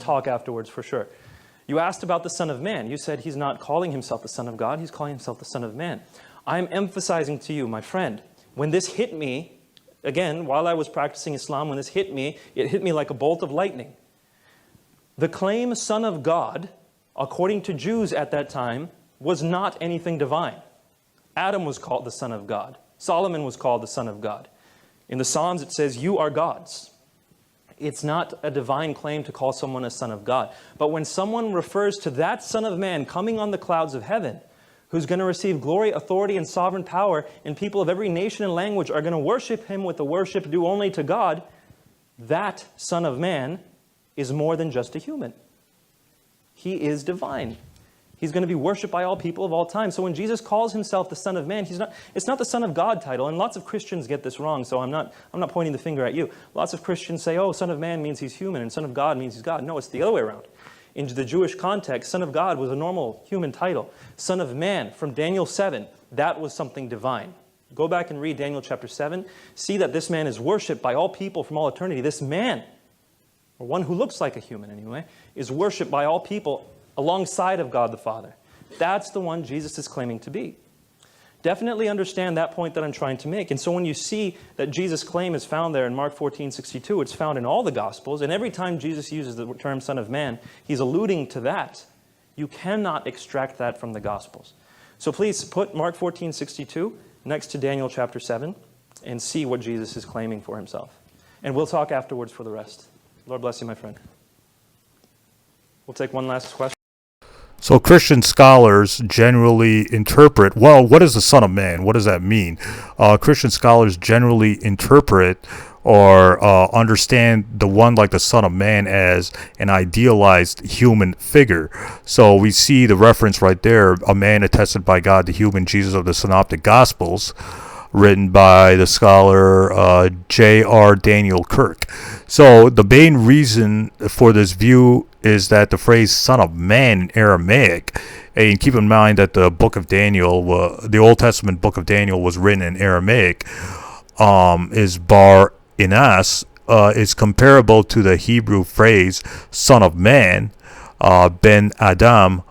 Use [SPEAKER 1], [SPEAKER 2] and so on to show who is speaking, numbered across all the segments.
[SPEAKER 1] talk afterwards for sure. You asked about the Son of Man. You said he's not calling himself the Son of God. He's calling himself the Son of Man. I'm emphasizing to you, my friend, when this hit me, again, while I was practicing Islam, when this hit me, it hit me like a bolt of lightning. The claim Son of God, according to Jews at that time, was not anything divine. Adam was called the Son of God. Solomon was called the Son of God. In the Psalms it says, you are gods. It's not a divine claim to call someone a son of God. But when someone refers to that Son of Man coming on the clouds of heaven, who's going to receive glory, authority, and sovereign power, and people of every nation and language are going to worship him with the worship due only to God, that Son of Man is more than just a human. He is divine. He's going to be worshipped by all people of all time. So when Jesus calls himself the Son of Man, it's not the Son of God title. And lots of Christians get this wrong, so I'm not pointing the finger at you. Lots of Christians say, oh, Son of Man means he's human, and Son of God means he's God. No, it's the other way around. In the Jewish context, Son of God was a normal human title. Son of Man, from Daniel 7, that was something divine. Go back and read Daniel chapter 7. See that this man is worshipped by all people from all eternity. This man, or one who looks like a human anyway, is worshipped by all people alongside of God the Father. That's the one Jesus is claiming to be. Definitely understand that point that I'm trying to make. And so when you see that Jesus' claim is found there in Mark 14:62, it's found in all the Gospels, and every time Jesus uses the term Son of Man, he's alluding to that. You cannot extract that from the Gospels. So please put Mark 14:62 next to Daniel chapter 7 and see what Jesus is claiming for himself. And we'll talk afterwards for the rest. Lord bless you, my friend. We'll take one last question.
[SPEAKER 2] So Christian scholars generally interpret, well, what is the Son of Man? What does that mean? Christian scholars generally interpret or understand the one like the Son of Man as an idealized human figure. So we see the reference right there, a man attested by God, the human Jesus of the Synoptic Gospels, written by the scholar J.R. Daniel Kirk. So the main reason for this view is that the phrase Son of Man in Aramaic, and keep in mind that the book of Daniel, the Old Testament book of Daniel was written in Aramaic, is bar inas, is comparable to the Hebrew phrase Son of Man, Ben Adam,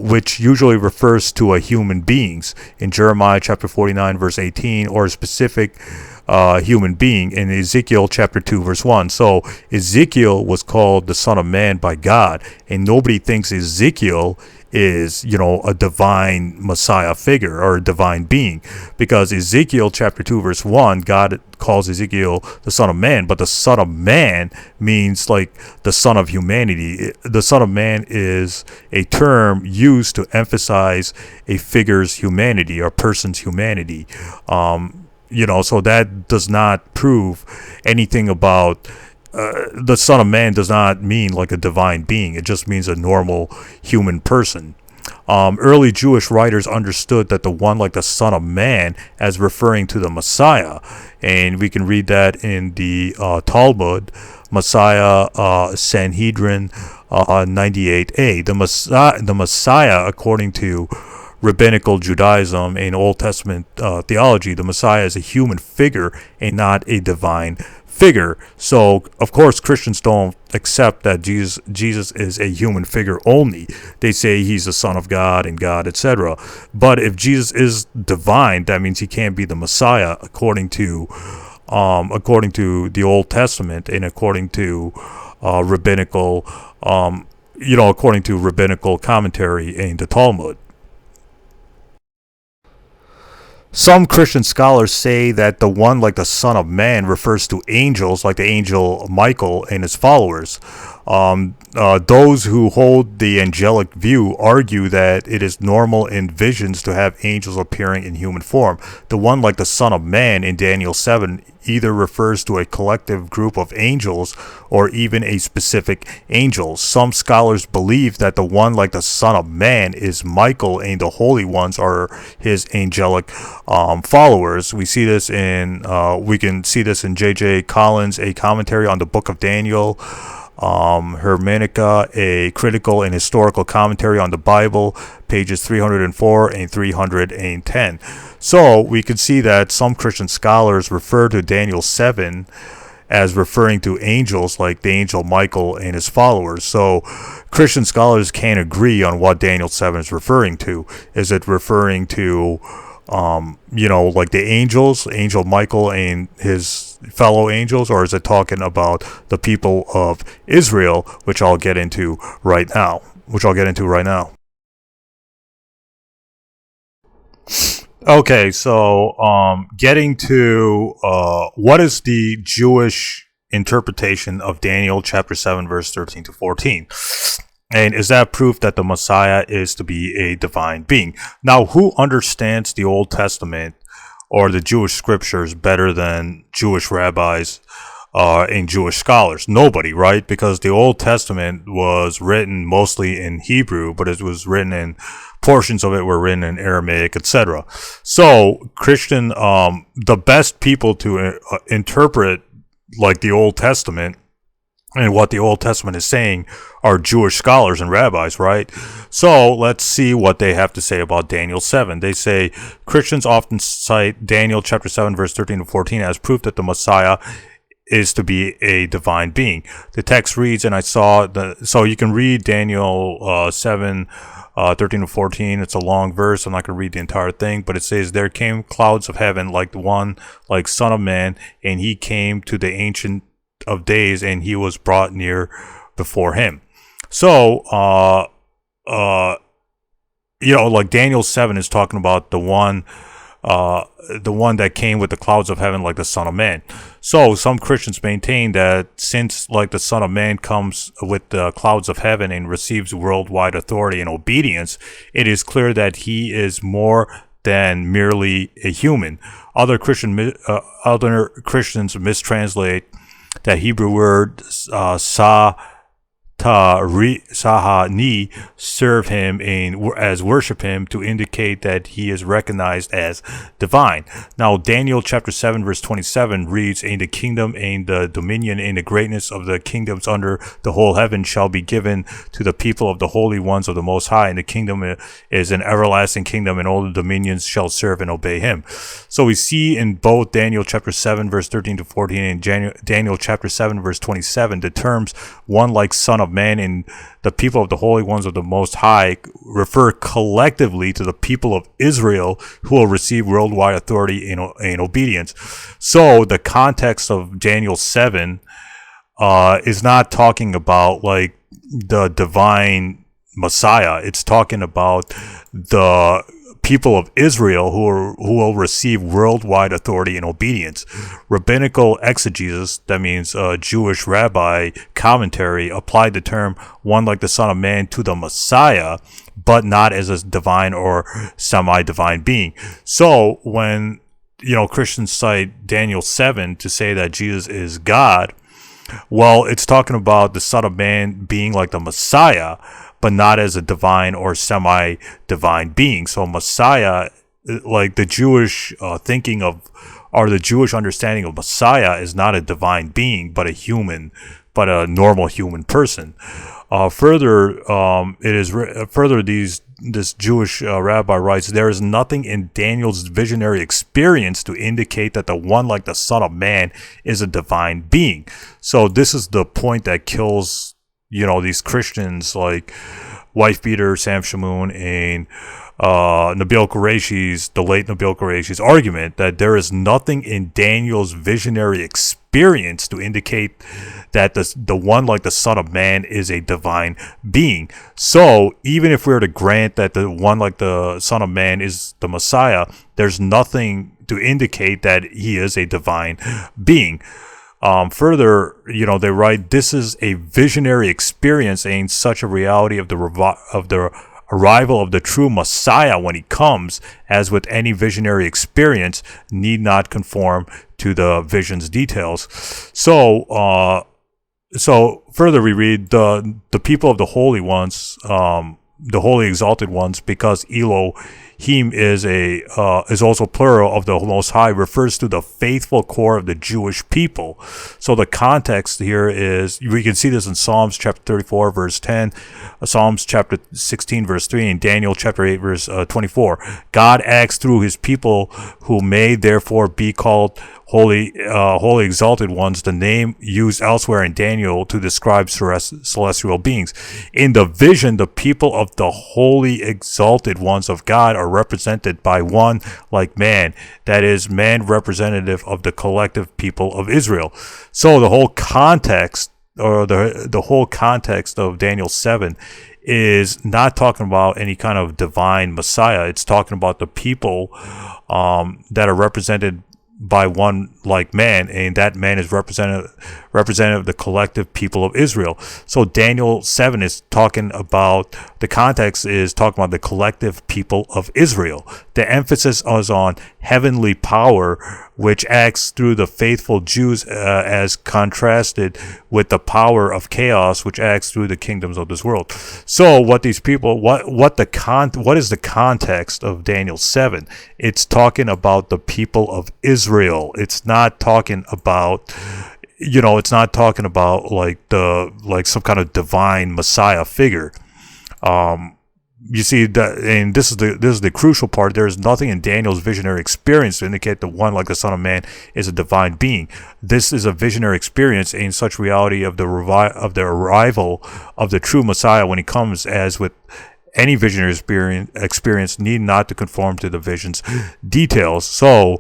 [SPEAKER 2] which usually refers to a human beings in Jeremiah chapter 49 verse 18, or a specific human being in Ezekiel chapter 2 verse 1. So Ezekiel was called the Son of Man by God, and nobody thinks Ezekiel is, a divine Messiah figure or a divine being, because Ezekiel chapter 2 verse 1, God calls Ezekiel the Son of Man, but the Son of Man means like the Son of humanity. The Son of Man is a term used to emphasize a figure's humanity or person's humanity. So that does not prove anything about the Son of Man. Does not mean like a divine being. It just means a normal human person. Early Jewish writers understood that the one like the Son of Man as referring to the Messiah, and we can read that in the Talmud, Messiah, Sanhedrin 98a. The Messiah, according to Rabbinical Judaism and Old Testament theology, the Messiah is a human figure and not a divine figure. So, of course, Christians don't accept that Jesus is a human figure only. They say he's the Son of God and God, etc. But if Jesus is divine, that means he can't be the Messiah according to the Old Testament and according to rabbinical commentary in the Talmud. Some Christian scholars say that the one like the Son of Man refers to angels, like the angel Michael and his followers. Those who hold the angelic view argue that it is normal in visions to have angels appearing in human form. The one like the Son of Man in Daniel 7 either refers to a collective group of angels or even a specific angel. Some scholars believe that the one like the Son of Man is Michael and the holy ones are his angelic followers. We can see this in J.J. Collins, a commentary on the book of Daniel, Hermeneutica, a critical and historical commentary on the Bible, pages 304 and 310. So we can see that some Christian scholars refer to Daniel 7 as referring to angels like the angel Michael and his followers. So Christian scholars can't agree on what Daniel 7 is referring to. Is it referring to, like the angels, Angel Michael and his fellow angels, or is it talking about the people of Israel, which I'll get into right now? Okay, so getting to what is the Jewish interpretation of Daniel chapter 7 verse 13 to 14? And is that proof that the Messiah is to be a divine being? Now, who understands the Old Testament or the Jewish scriptures better than Jewish rabbis and Jewish scholars? Nobody, right? Because the Old Testament was written mostly in Hebrew, but it was written in portions of it were written in Aramaic, etc. So Christian, the best people to interpret like the Old Testament and what the Old Testament is saying are Jewish scholars and rabbis, right? So let's see what they have to say about Daniel 7. They say Christians often cite Daniel chapter 7 verse 13 to 14 as proof that the Messiah is to be a divine being. The text reads, and I saw so you can read Daniel 7 13 to 14. It's a long verse. I'm not going to read the entire thing, but it says, there came clouds of heaven like one, like Son of Man, and he came to the Ancient of Days, and he was brought near before him. So, like Daniel 7 is talking about the one that came with the clouds of heaven like the Son of Man. So some Christians maintain that since like the Son of Man comes with the clouds of heaven and receives worldwide authority and obedience, it is clear that he is more than merely a human. Other Christians mistranslate that Hebrew word sahani, serve him and as worship him, to indicate that he is recognized as divine. Now Daniel chapter 7 verse 27 reads, and the kingdom and the dominion and the greatness of the kingdoms under the whole heaven shall be given to the people of the holy ones of the Most High, and the kingdom is an everlasting kingdom, and all the dominions shall serve and obey him. So we see in both Daniel chapter 7 verse 13 to 14 and Daniel chapter 7 verse 27 the terms one like Son of Man and the people of the holy ones of the Most High refer collectively to the people of Israel who will receive worldwide authority and obedience. So the context of Daniel 7 is not talking about like the divine Messiah. It's talking about the people of Israel who will receive worldwide authority and obedience. Rabbinical exegesis, that means Jewish rabbi commentary, applied the term one like the Son of Man to the Messiah, but not as a divine or semi-divine being. So when Christians cite Daniel 7 to say that Jesus is God, well, it's talking about the Son of Man being like the Messiah, but not as a divine or semi-divine being. So Messiah, like the Jewish thinking of, or the Jewish understanding of Messiah, is not a divine being, but a normal human person. Further, this Jewish rabbi writes, there is nothing in Daniel's visionary experience to indicate that the one like the Son of Man is a divine being. So this is the point that kills these Christians like wife beater Sam Shamoun and Nabil Qureshi's, the late Nabil Qureshi's argument that there is nothing in Daniel's visionary experience to indicate that the one like the Son of Man is a divine being. So even if we were to grant that the one like the Son of Man is the Messiah, there's nothing to indicate that he is a divine being. Further, they write, this is a visionary experience and such a reality of the arrival of the true Messiah when he comes, as with any visionary experience, need not conform to the vision's details. So further we read, the people of the holy ones, the holy exalted ones, because Elo, him is also plural of the Most High, refers to the faithful core of the Jewish people. So the context here is, we can see this in Psalms chapter 34 verse 10, Psalms chapter 16 verse 3, and Daniel chapter 8 verse 24. God acts through his people, who may therefore be called holy exalted ones, the name used elsewhere in Daniel to describe celestial beings. In the vision, the people of the holy exalted ones of God are represented by one like man, that is, man representative of the collective people of Israel. So the whole context, or the whole context of Daniel 7 is not talking about any kind of divine Messiah. It's talking about the people that are represented by one like man, and that man is representative of the collective people of Israel. So Daniel 7 is talking about, the context is talking about the collective people of Israel. The emphasis is on heavenly power, which acts through the faithful Jews, as contrasted with the power of chaos, which acts through the kingdoms of this world. So what these people, what is the context of Daniel 7? It's talking about the people of Israel. It's not talking about, it's not talking about like some kind of divine Messiah figure. You see that, and this is the crucial part. There is nothing in Daniel's visionary experience to indicate the one like the Son of Man is a divine being. This is a visionary experience in such reality of the arrival of the true Messiah when he comes, as with any visionary experience need not to conform to the vision's details. So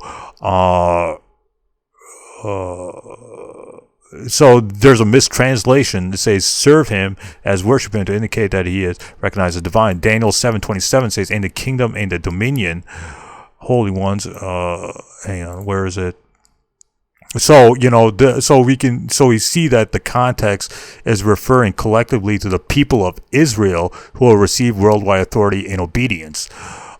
[SPEAKER 2] there's a mistranslation that says serve him as worship him, to indicate that he is recognized as divine. Daniel 7:27 says, in the kingdom and the dominion, holy ones, hang on, where is it? So, we see that the context is referring collectively to the people of Israel, who will receive worldwide authority and obedience.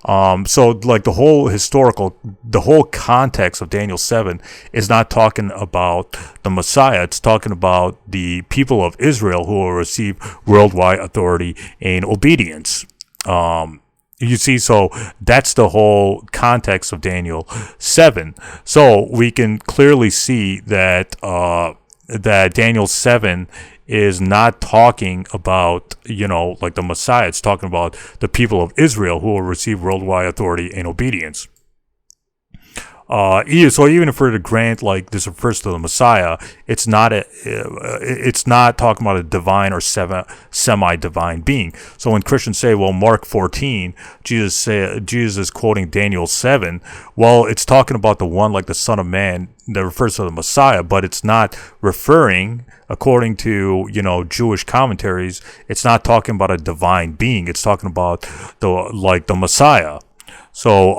[SPEAKER 2] So like the whole context of Daniel 7 is not talking about the Messiah. It's talking about the people of Israel, who will receive worldwide authority and obedience. You see, so that's the whole context of Daniel 7. So we can clearly see that that Daniel 7 is not talking about, like the Messiah. It's talking about the people of Israel, who will receive worldwide authority and obedience. So even if we're to grant like this refers to the Messiah, it's not talking about a divine or semi-divine being. So when Christians say, well, Mark 14, Jesus is quoting Daniel 7, well, it's talking about the one like the Son of Man that refers to the Messiah, but it's not referring, according to Jewish commentaries, it's not talking about a divine being. It's talking about the Messiah. So,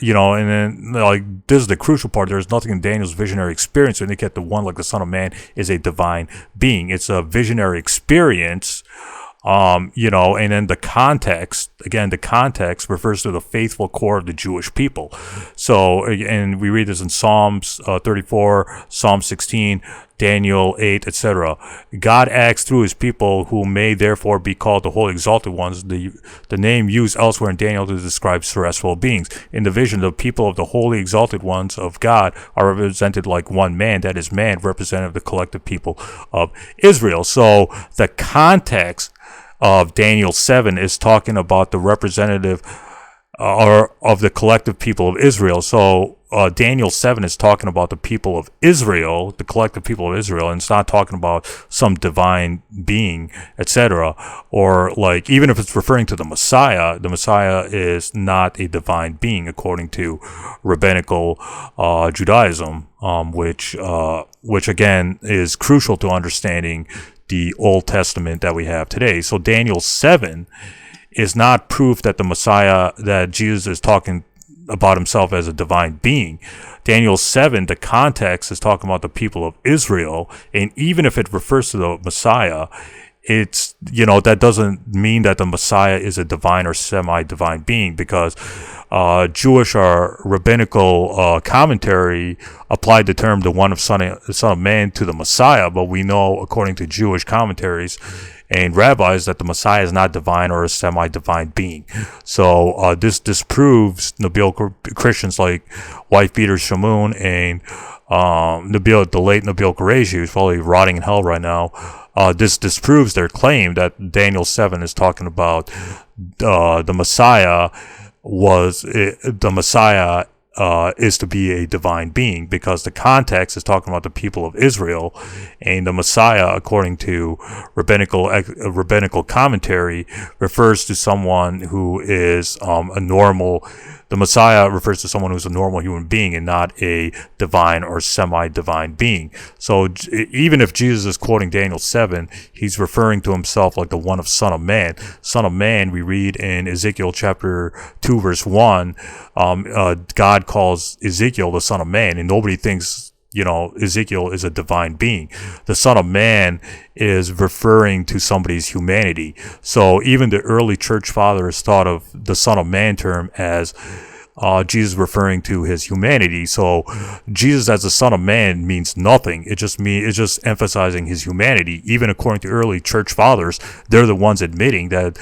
[SPEAKER 2] and then, this is the crucial part. There's nothing in Daniel's visionary experience to indicate the one like the Son of Man is a divine being. It's a visionary experience, and then the context refers to the faithful core of the Jewish people. So, and we read this in Psalms 34, Psalm 16, Daniel 8, etc. God acts through his people, who may therefore be called the holy exalted ones, the name used elsewhere in Daniel to describe celestial beings. In the vision, the people of the holy exalted ones of God are represented like one man, that is, man representative of the collective people of Israel. So the context of Daniel 7 is talking about the representative or of the collective people of Israel. So Daniel 7 is talking about the people of Israel, the collective people of Israel, and it's not talking about some divine being, etc. Or like, even if it's referring to the Messiah is not a divine being according to rabbinical Judaism, which again is crucial to understanding the Old Testament that we have today. So Daniel 7 is not proof that the Messiah, that Jesus is talking about himself as a divine being. Daniel 7, the context is talking about the people of Israel, and even if it refers to the Messiah, it's, that doesn't mean that the Messiah is a divine or semi-divine being, because Jewish or rabbinical commentary applied the term the one of son of man to the Messiah, but we know, according to Jewish commentaries and rabbis, that the Messiah is not divine or a semi-divine being. So this disproves Christians like Wife Beater Shamoun and the late Nabil Qureshi, who's probably rotting in hell right now. This disproves their claim that Daniel 7 is talking about the Messiah is to be a divine being, because the context is talking about the people of Israel, and the Messiah, according to rabbinical commentary, refers to someone who is a normal. The Messiah refers to someone who's a normal human being and not a divine or semi-divine being. So even if Jesus is quoting Daniel 7, he's referring to himself like the one of Son of Man. Son of Man, we read in Ezekiel chapter 2, verse 1, God calls Ezekiel the Son of Man, and nobody thinks Ezekiel is a divine being. The Son of Man is referring to somebody's humanity. So even the early church fathers thought of the Son of Man term as Jesus referring to his humanity. So Jesus as the Son of Man means nothing. It's just emphasizing his humanity. Even according to early church fathers, they're the ones admitting that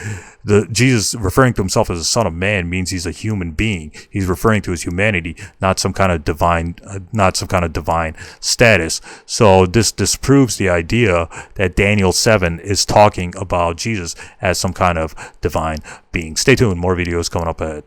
[SPEAKER 2] Jesus referring to himself as a Son of Man means he's a human being. He's referring to his humanity, not some kind of divine status. So this disproves the idea that Daniel 7 is talking about Jesus as some kind of divine being. Stay tuned. More videos coming up ahead.